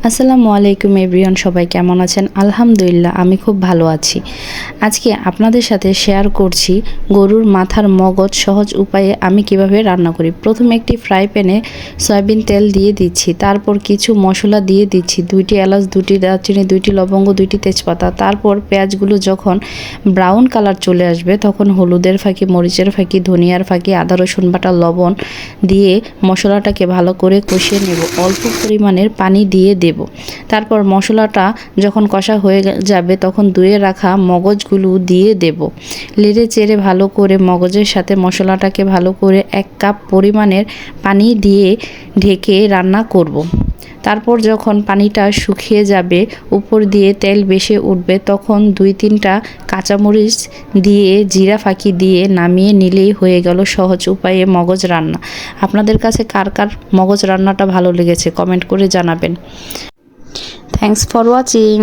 আসসালামু আলাইকুম এভরিওয়ান, সবাই কেমন আছেন? আলহামদুলিল্লাহ আমি খুব ভালো আছি। আজকে আপনাদের সাথে শেয়ার করছি গরুর মাথার মগজ সহজ উপায়ে আমি কিভাবে রান্না করি। প্রথমে একটি ফ্রাই প্যানে সয়াবিন তেল দিয়ে দিচ্ছি, তারপর কিছু মশলা দিয়ে দিচ্ছি, 2টি এলাচ, 2টি দারচিনি, 2টি লবঙ্গ, 2টি তেজপাতা। তারপর পেঁয়াজগুলো যখন ব্রাউন কালার চলে আসবে তখন হলুদের ফাঁকি, মরিচের ফাঁকি, ধনিয়ার ফাঁকি, আদা রসুন বাটা, লবণ দিয়ে মশলাটাকে ভালো করে কষিয়ে নেব। অল্প পরিমাণের পানি দিয়ে দেব। তারপর মশলাটা যখন কষা হয়ে যাবে তখন ধুয়ে রাখা মগজগুলো দিয়ে দেব। নেড়ে চেড়ে ভালো করে মগজের সাথে মশলাটাকে ভালো করে 1 কাপ পরিমাণের পানি দিয়ে ঢেকে রান্না করব। তারপর যখন পানিটা শুকিয়ে যাবে, উপর দিয়ে তেল ভেসে উঠবে, তখন 2-3টা কাঁচামরিচ দিয়ে জিরা ফাঁকি দিয়ে নামিয়ে নিলেই হয়ে গেল সহজ উপায়ে মগজ রান্না। আপনাদের কাছে কার কার মগজ রান্নাটা ভালো লেগেছে কমেন্ট করে জানাবেন। Thanks for watching.